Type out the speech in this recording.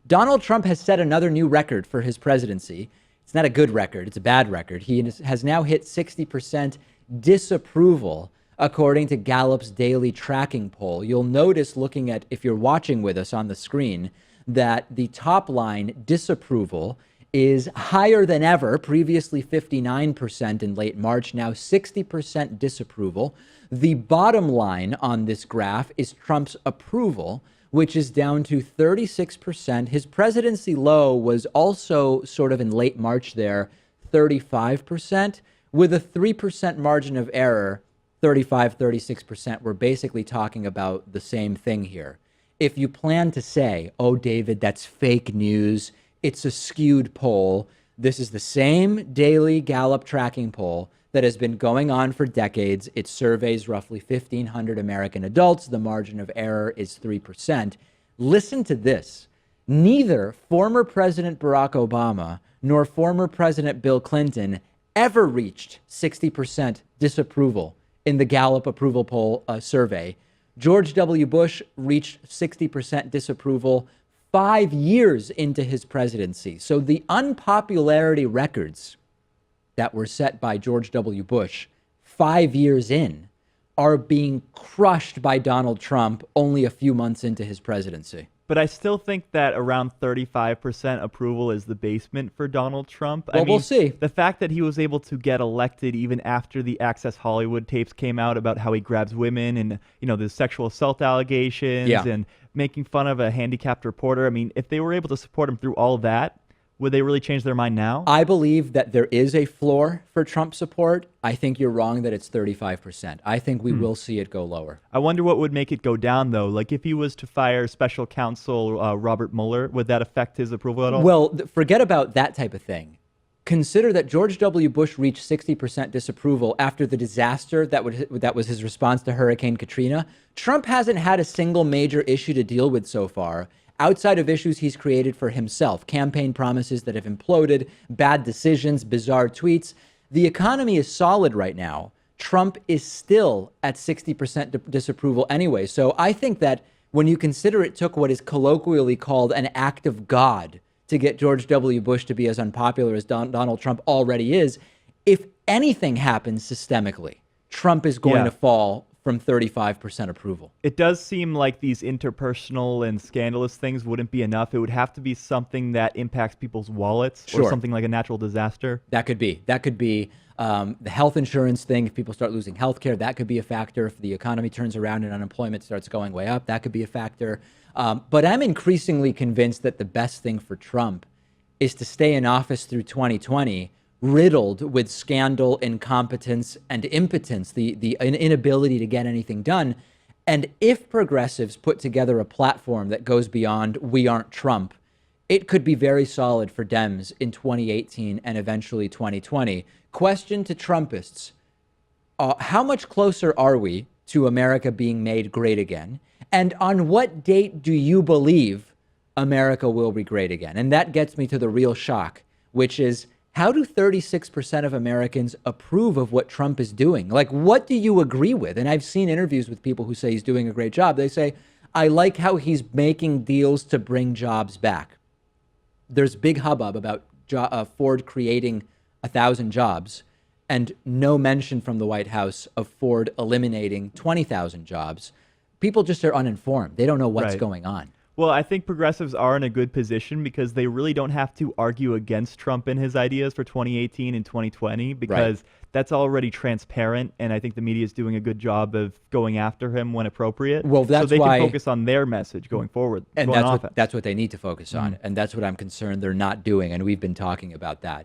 Donald Trump has set another new record for his presidency. It's not a good record. It's a bad record. He has now hit 60% disapproval, according to Gallup's daily tracking poll. You'll notice, looking at, if you're watching with us on the screen, that the top line, disapproval, is higher than ever, previously 59% in late March, now 60% disapproval. The bottom line on this graph is Trump's approval, which is down to 36%. His presidency low was also sort of in late March there, 35%, with a 3% margin of error, 35, 36%. We're basically talking about the same thing here. If you plan to say, oh, David, that's fake news, it's a skewed poll, this is the same daily Gallup tracking poll that has been going on for decades. It surveys roughly 1,500 American adults. The margin of error is 3%. Listen to this. Neither former President Barack Obama nor former President Bill Clinton ever reached 60% disapproval in the Gallup approval poll survey. George W. Bush reached 60% disapproval 5 years into his presidency. So the unpopularity records that were set by George W. Bush 5 years in are being crushed by Donald Trump only a few months into his presidency. But I still think that around 35% approval is the basement for Donald Trump. Well, we'll see. The fact that he was able to get elected even after the Access Hollywood tapes came out about how he grabs women and, the sexual assault allegations and making fun of a handicapped reporter. I mean, if they were able to support him through all that, would they really change their mind now? I believe that there is a floor for Trump support. I think you're wrong that it's 35%. I think we will see it go lower. I wonder what would make it go down, though. Like if he was to fire special counsel Robert Mueller, would that affect his approval at all? Well, forget about that type of thing. Consider that George W. Bush reached 60% disapproval after the disaster that was his response to Hurricane Katrina. Trump hasn't had a single major issue to deal with so far, outside of issues he's created for himself, campaign promises that have imploded, bad decisions, bizarre tweets. The economy is solid right now. Trump is still at 60% disapproval anyway. So I think that when you consider it took what is colloquially called an act of God to get George W. Bush to be as unpopular as Donald Trump already is, if anything happens systemically, Trump is going to fall from 35% approval. It does seem like these interpersonal and scandalous things wouldn't be enough. It would have to be something that impacts people's wallets or something like a natural disaster. That could be. The health insurance thing. If people start losing health care, that could be a factor. If the economy turns around and unemployment starts going way up, that could be a factor. But I'm increasingly convinced that the best thing for Trump is to stay in office through 2020, riddled with scandal, incompetence, and impotence, the inability to get anything done. And if progressives put together a platform that goes beyond "we aren't Trump," it could be very solid for Dems in 2018 and eventually 2020. Question to Trumpists: how much closer are we to America being made great again? And on what date do you believe America will be great again? And that gets me to the real shock, which is, how do 36% of Americans approve of what Trump is doing? Like, what do you agree with? And I've seen interviews with people who say he's doing a great job. They say, I like how he's making deals to bring jobs back. There's big hubbub about Ford creating 1,000 jobs and no mention from the White House of Ford eliminating 20,000 jobs. People just are uninformed. They don't know what's going on. Well, I think progressives are in a good position because they really don't have to argue against Trump and his ideas for 2018 and 2020 because that's already transparent, and I think the media is doing a good job of going after him when appropriate. Well, that's so they why, can focus on their message going forward. And that's what they need to focus on, and that's what I'm concerned they're not doing, and we've been talking about that.